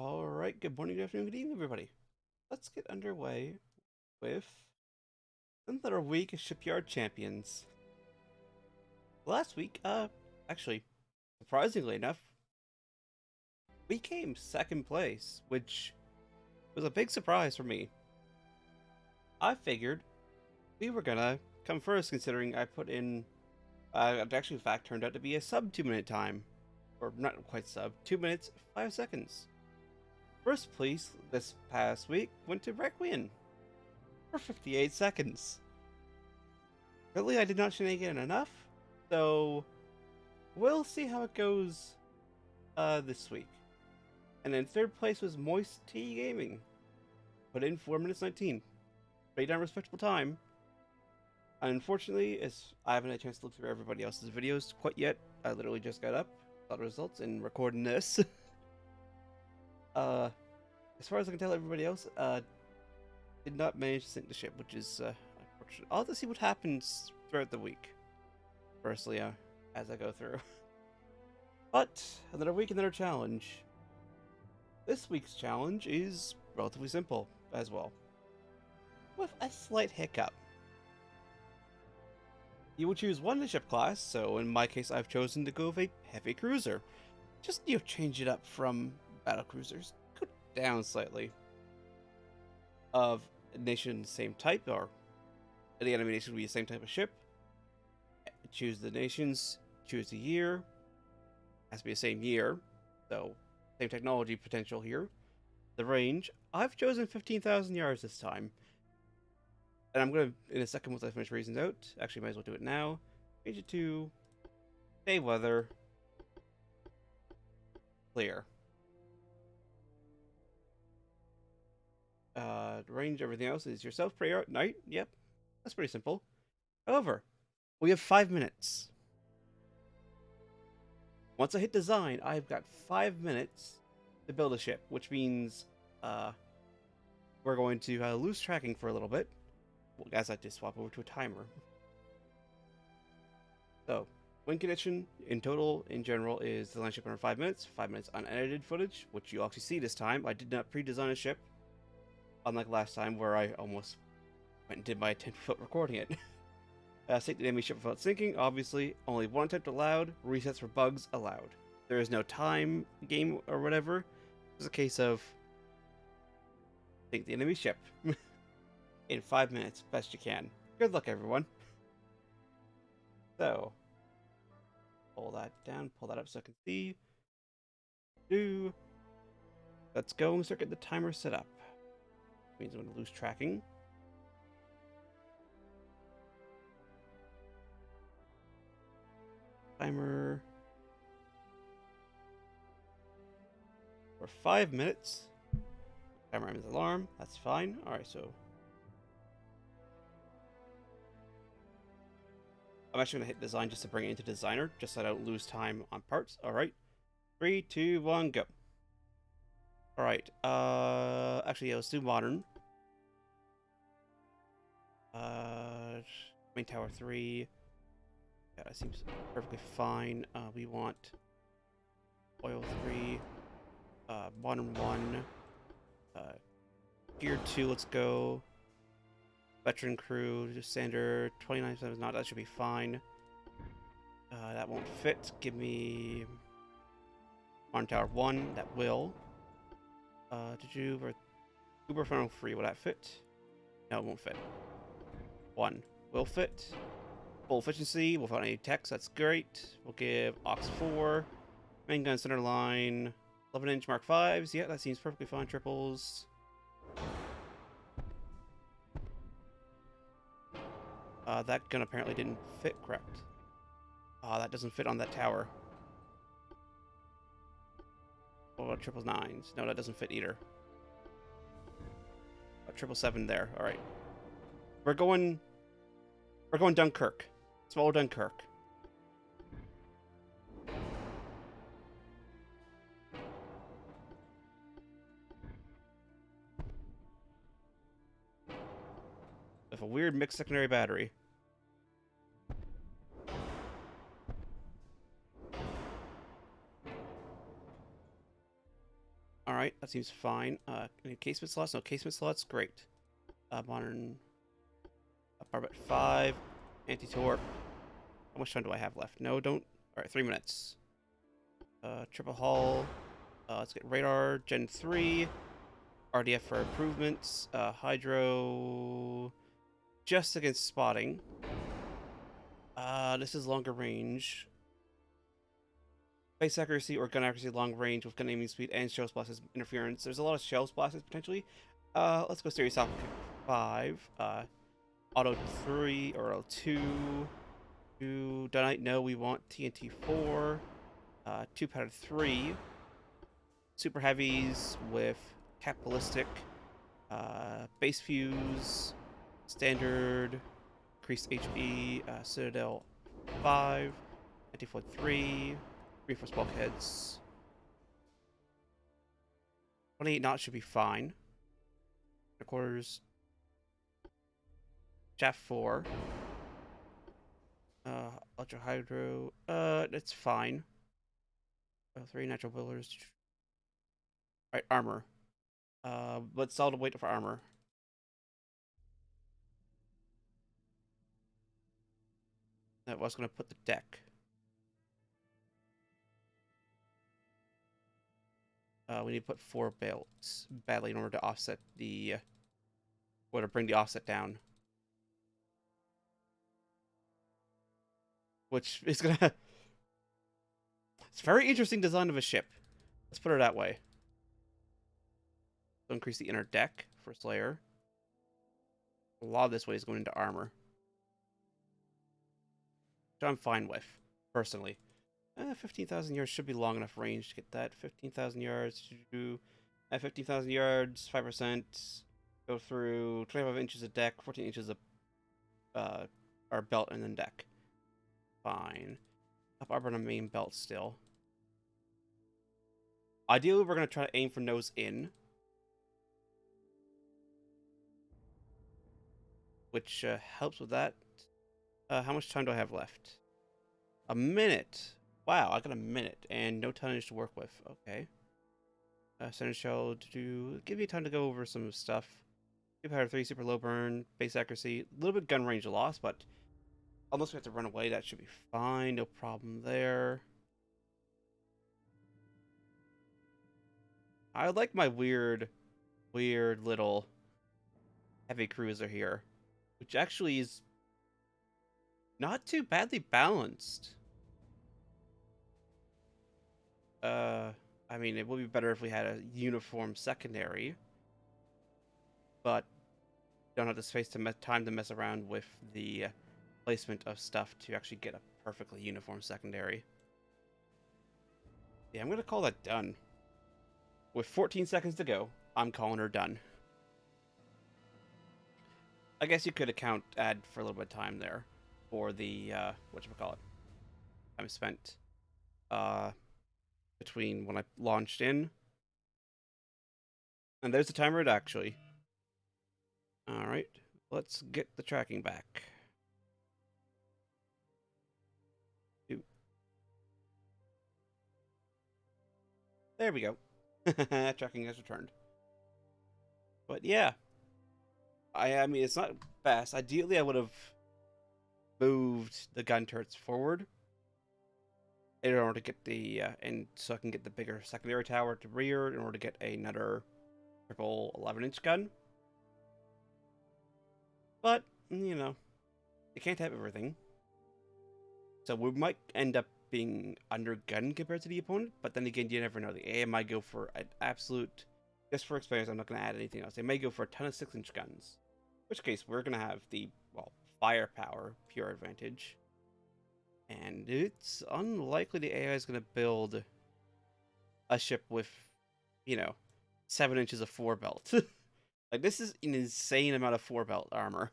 All right, good morning, good afternoon, good evening, everybody. Let's get underway with another week of Shipyard Champions. Last week, actually, surprisingly enough, we came second place, which was a big surprise for me. I figured we were gonna come first, considering I put in, it actually, in fact, turned out to be a sub 2 minute time. Or not quite sub, 2 minutes, 5 seconds. First place this past week went to Requiem for 58 seconds. Really, I did not shenanigan enough, so we'll see how it goes this week. And in third place was Moist Tea Gaming. Put in 4 minutes 19. Pretty damn respectable time. And unfortunately, I haven't had a chance to look through everybody else's videos quite yet. I literally just got up, saw the results, and recording this. As far as I can tell, everybody else did not manage to sink the ship, which is unfortunate. I'll have to see what happens throughout the week. Personally, as I go through. But another week, another challenge. This week's challenge is relatively simple as well, with a slight hiccup. You will choose one ship class, so in my case, I've chosen to go with a heavy cruiser. Just, change it up from battle cruisers. Go down slightly. Of a nation same type, or the enemy nation will be the same type of ship. Choose the nations, choose the year. Has to be the same year, so same technology potential here. The range, I've chosen 15,000 yards this time. And I'm going to, in a second, once I finish reasons out, actually might as well do it now. Change it to day weather, clear. Range, everything else is yourself, prayer, night. Yep, that's pretty simple. However, we have 5 minutes. Once I hit design, I've got 5 minutes to build a ship, which means we're going to lose tracking for a little bit. Well, guys, I just swap over to a timer. So, win condition in total, in general, is design ship under 5 minutes. 5 minutes unedited footage, which you actually see this time. I did not pre-design a ship, unlike last time where I almost went and did my 10-foot recording it. Sink the enemy ship without sinking, obviously. Only one attempt allowed. Resets for bugs allowed. There is no time game or whatever. It's a case of sink the enemy ship in 5 minutes, best you can. Good luck, everyone. So, pull that down, pull that up so I can see. Let's go and start getting the timer set up. Means I'm going to lose tracking. Timer for 5 minutes. Timer ends alarm. That's fine. All right, so I'm actually gonna hit design just to bring it into designer, just so I don't lose time on parts. All right, 3, 2, 1, go. All right. Actually, yeah, let's do modern. Main tower 3. Yeah, that seems perfectly fine. We want oil 3, modern 1, gear 2. Let's go. Veteran crew, just standard 29 not. That should be fine. That won't fit. Give me modern tower 1. That will. Did you Uber funnel 3? Will that fit? No, it won't fit. 1 will fit. Full efficiency without any text. That's great. We'll give Aux 4. Main gun center line. 11-inch Mark 5s. Yeah, that seems perfectly fine. Triples. That gun apparently didn't fit correct. That doesn't fit on that tower. What about triples 9s? No, that doesn't fit either. 777 there. All right. We're going Dunkirk. Small Dunkirk. With a weird mixed secondary battery. Alright, that seems fine. Any casement slots? No casement slots? Great. Modern... Barbette 5. Anti-torp. How much time do I have left? No, don't... Alright, 3 minutes. Triple hull. Let's get radar. Gen 3. RDF for improvements. Hydro... Just against spotting. This is longer range. Base accuracy or gun accuracy, long range with gun aiming speed and shell splashes interference. There's a lot of shell splashes potentially. Let's go series top 5. Auto 3 or Auto 2. Donite, no, we want TNT 4. 2 powder 3. Super heavies with cap ballistic. Base fuse. Standard. Increased HE. Citadel 5. Anti-flood 3. Reinforced bulkheads. 28 knots should be fine. Quarters. Shaft 4. Ultra hydro. That's fine. 3 natural boilers. Alright, armor. Let's solid wait for armor. That was gonna put the deck. We need to put 4 belts badly in order to offset the... or to bring the offset down. Which is gonna... It's a very interesting design of a ship. Let's put it that way. So increase the inner deck, first layer. A lot of this way is going into armor. Which I'm fine with, personally. 15,000 yards should be long enough range to get that. 15,000 yards to do... At 15,000 yards, 5%. Go through 25 inches of deck, 14 inches of our belt, and then deck. Fine. Up arbor on the main belt still. Ideally, we're going to try to aim for nose in. Which helps with that. How much time do I have left? A minute. Wow, I got a minute and no tonnage to work with. Okay. Center shell to give you time to go over some stuff. Power 3, super low burn, base accuracy, a little bit gun range loss, but unless we have to run away, that should be fine. No problem there. I like my weird little heavy cruiser here, which actually is not too badly balanced. I mean, it would be better if we had a uniform secondary, but don't have the space to time to mess around with the placement of stuff to actually get a perfectly uniform secondary. Yeah, I'm gonna call that done. With 14 seconds to go, I'm calling her done. I guess you could add for a little bit of time there for the whatchamacallit, time spent between when I launched in. And there's the timer actually. Alright, let's get the tracking back. There we go. Tracking has returned. But yeah. I mean, it's not fast. Ideally, I would have moved the gun turrets forward in order to get the, and so I can get the bigger secondary tower to rear in order to get another triple 11-inch gun. But, you know, you can't have everything. So we might end up being undergunned compared to the opponent, but then again, you never know. The AI might go for an absolute, just for experience, I'm not going to add anything else. They may go for a ton of 6-inch guns. In which case, we're going to have the, well, firepower, pure advantage. And it's unlikely the AI is going to build a ship with, you know, 7 inches of 4-belt. Like, this is an insane amount of 4-belt armor.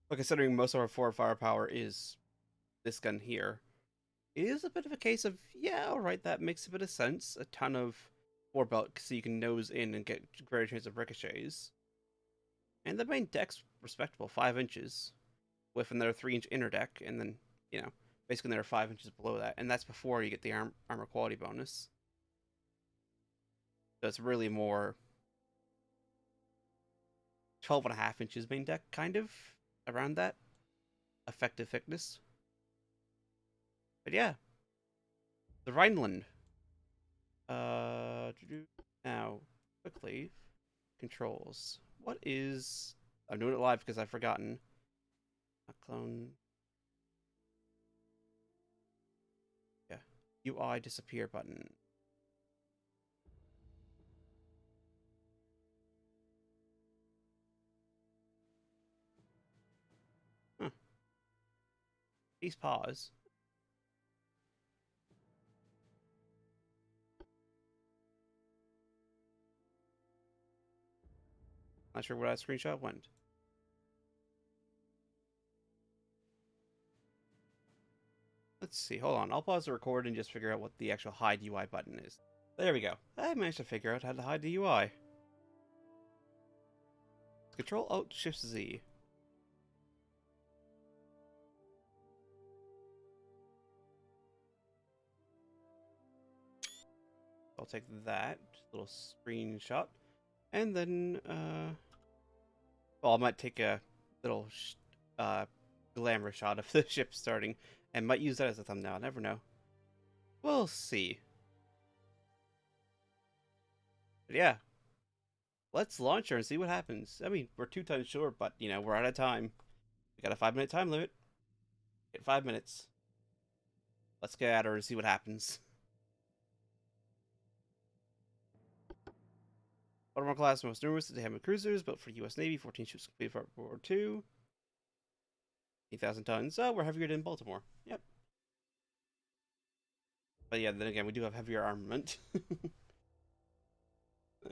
But considering most of our 4 firepower is this gun here, it is a bit of a case of, yeah, alright, that makes a bit of sense. A ton of 4-belt so you can nose in and get greater chance of ricochets. And the main deck's respectable, 5 inches. With another 3-inch inner deck, and then, you know, basically another 5 inches below that. And that's before you get the armor quality bonus. So it's really more 12.5 inches main deck, kind of around that effective thickness. But yeah, the Rhineland. Now quickly controls. What is? I'm doing it live because I've forgotten. Not clone. Yeah, UI disappear button. Huh. Please pause. Not sure where that screenshot went. Let's see. Hold on. I'll pause the record and just figure out what the actual hide UI button is. There we go. I managed to figure out how to hide the UI. Control Alt Shift Z. I'll take that little screenshot, and then well, I might take a little glamour shot of the ship starting, and might use that as a thumbnail. Never know. We'll see. But yeah, let's launch her and see what happens. I mean, we're 2 times short, but you know, we're out of time. We got a 5-minute time limit. Get 5 minutes. Let's get at her and see what happens. Baltimore class most numerous they have cruisers, built for U.S. Navy, 14 ships completed for World War II. 8,000 tons. Oh, we're heavier than Baltimore. Yep. But yeah, then again, we do have heavier armament.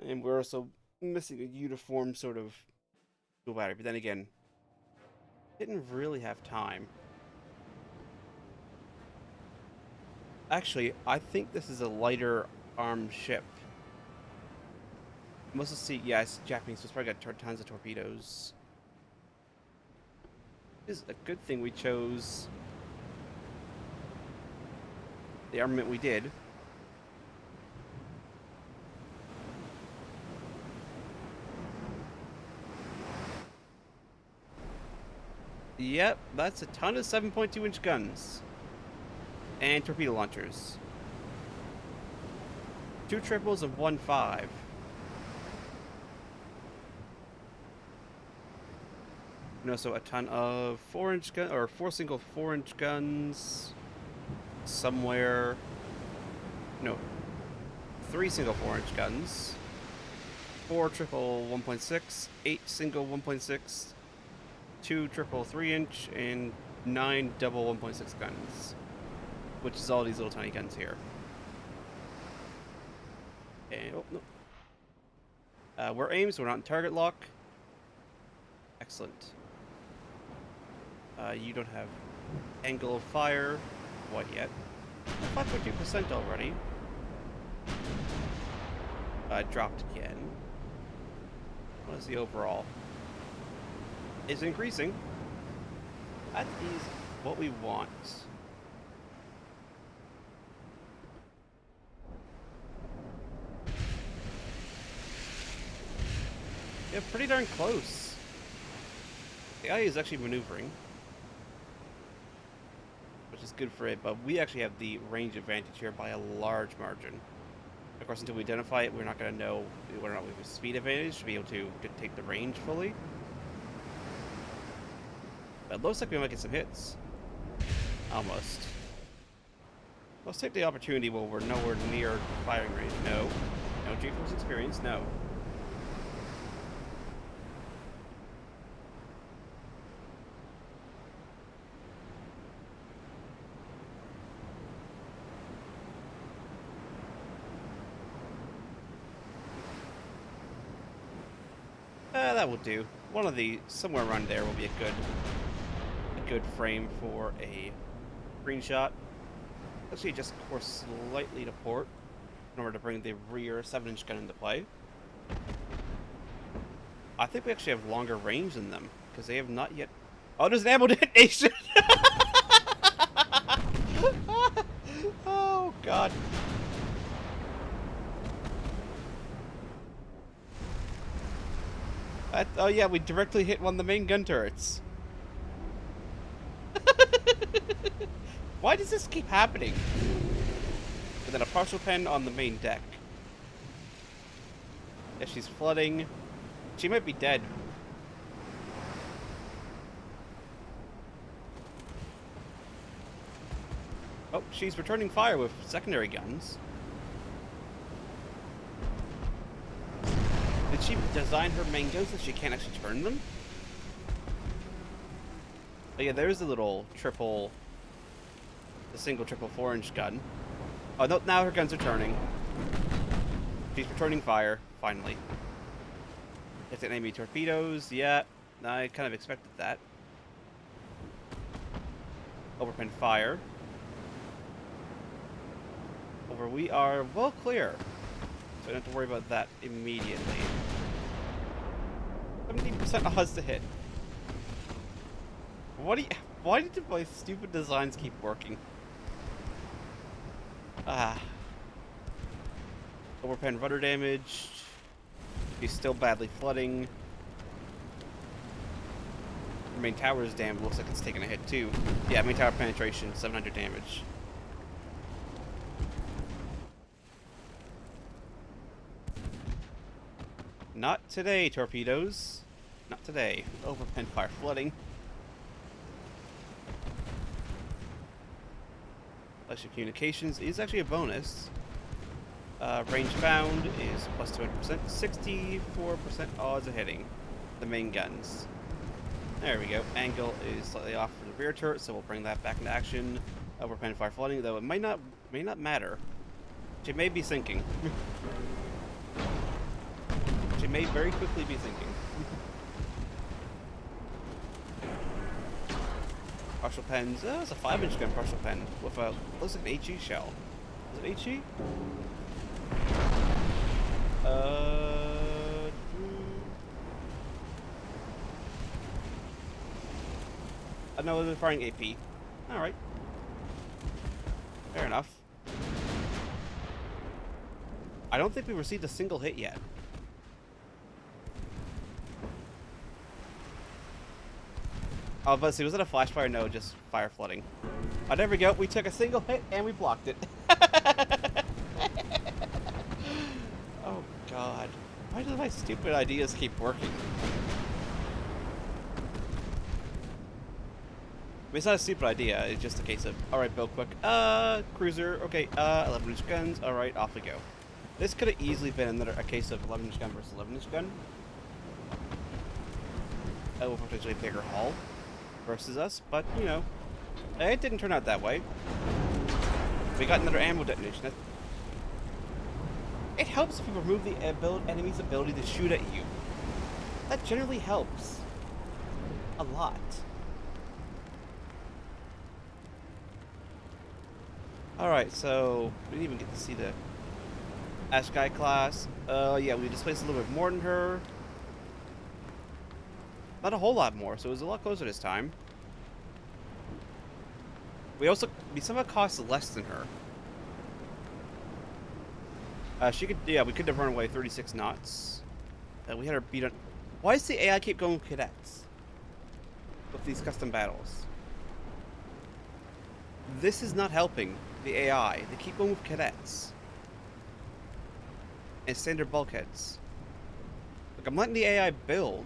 And we're also missing a uniform sort of dual battery. But then again, didn't really have time. Actually, I think this is a lighter armed ship. Must see, yeah, it's Japanese, so it's probably got tons of torpedoes. It's a good thing we chose the armament we did. Yep, that's a ton of 7.2-inch guns. And torpedo launchers. 2 triples and 1 5. And also a ton of 4-inch gun or 4 single 4-inch guns somewhere. No, 3 single 4-inch guns, 4 triple 1.6, 8 single 1.6, 2 triple 3-inch, and 9 double 1.6 guns, which is all these little tiny guns here. And oh no, we're aimed, so we're not in target lock. Excellent. You don't have angle of fire quite yet. 5.2% already. Dropped again. What is the overall? It's increasing. That is what we want. Yeah, pretty darn close. The AI is actually maneuvering, which is good for it, but we actually have the range advantage here by a large margin. Of course, until we identify it, we're not going to know whether or not we have a speed advantage to be able to take the range fully. But it looks like we might get some hits. Almost. Let's take the opportunity while we're nowhere near firing range. No. No G-Force experience, no. That will do. One of the somewhere around there will be a good frame for a screenshot. Actually, just course slightly to port in order to bring the rear 7-inch gun into play. I think we actually have longer range than them because they have not yet. Oh, there's an ammo detonation. Oh God. Oh yeah, we directly hit one of the main gun turrets. Why does this keep happening? And then a partial pen on the main deck. Yeah, she's flooding. She might be dead. Oh, she's returning fire with secondary guns. Did she design her main guns so she can't actually turn them? Oh yeah, there's the little triple... the single triple 4-inch gun. Oh, no, now her guns are turning. She's returning fire, finally. Hits enemy torpedoes, yeah. I kind of expected that. Overpen fire. Over, we are well clear. So I don't have to worry about that immediately. 17% odds to hit. Why did my stupid designs keep working? Overpen rudder damage. He's still badly flooding. The main tower is damaged. Looks like it's taking a hit too. Yeah, main tower penetration, 700 damage. Not today, torpedoes. Not today. Overpen fire flooding. Electric communications is actually a bonus. Range found is plus 200%. 64% odds of hitting the main guns. There we go. Angle is slightly off for the rear turret, so we'll bring that back into action. Overpen fire flooding, though it may not matter. She may be sinking. She may very quickly be sinking. Partial pens. Oh, it's a 5-inch gun partial pen with a looks like an HE shell. Is it HE? No, they're firing AP. All right. Fair enough. I don't think we received a single hit yet. Oh, but see, was it a flash fire? No, just fire flooding. Oh, there we go. We took a single hit and we blocked it. Oh, God. Why do my stupid ideas keep working? I mean, it's not a stupid idea. It's just a case of, alright, build quick. Cruiser. Okay, 11-inch guns. Alright, off we go. This could have easily been a case of 11-inch gun versus 11-inch gun. With potentially a bigger hull versus us, but, you know, it didn't turn out that way. We got another ammo detonation. It helps if you remove the enemy's ability to shoot at you. That generally helps. A lot. Alright, so we didn't even get to see the Ashkai class. Yeah, we displaced a little bit more than her. Not a whole lot more, so it was a lot closer this time. We somehow cost less than her. We could have run away 36 knots. We had her beat on. Why does the AI keep going with cadets? With these custom battles. This is not helping the AI. They keep going with cadets. And standard bulkheads. Look, I'm letting the AI build.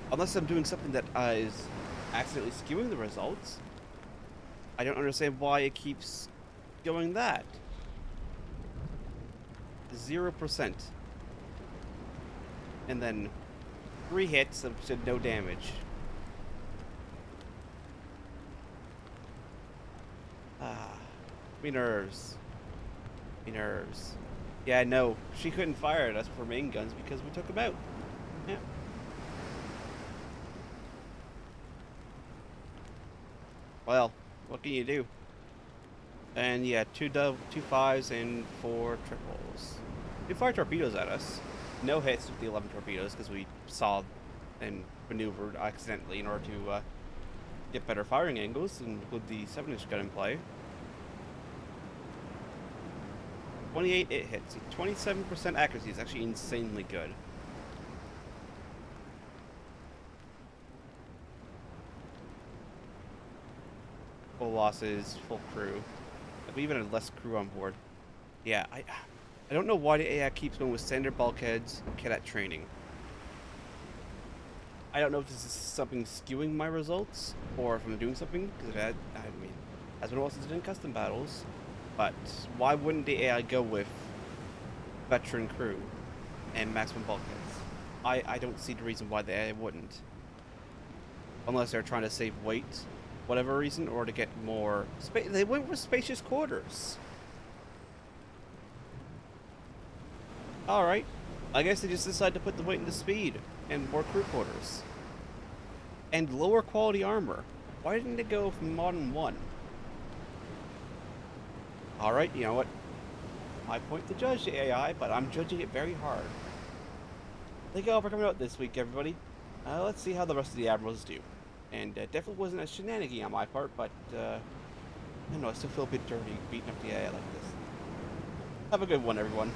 Unless I'm doing something that is accidentally skewing the results. I don't understand why it keeps going that. 0%. And then 3 hits of no damage. Me nerves. Me nerves. Yeah, no, she couldn't fire at us for main guns because we took them out. Yeah. Well, what can you do? And yeah, 2 5s and 4 triples. They fired torpedoes at us. No hits with the 11 torpedoes because we saw and maneuvered accidentally in order to get better firing angles and with the 7-inch gun in play. 28 it hits. 27% accuracy is actually insanely good. Full losses, full crew. We even had less crew on board. Yeah, I don't know why the AI keeps going with standard bulkheads and cadet training. I don't know if this is something skewing my results, or if I'm doing something, because I mean, has been a while since I did custom battles, but why wouldn't the AI go with veteran crew and maximum bulkheads? I don't see the reason why the AI wouldn't. Unless they're trying to save weight, whatever reason, or to get more space. They went with spacious quarters. Alright, I guess they just decided to put the weight into speed and more crew quarters. And lower quality armor. Why didn't it go from Modern 1? Alright, you know what? My point to judge the AI, but I'm judging it very hard. Thank you all for coming out this week, everybody. Let's see how the rest of the Admirals do. And definitely wasn't a shenanigan on my part, but I don't know, I still feel a bit dirty beating up the AI like this. Have a good one, everyone.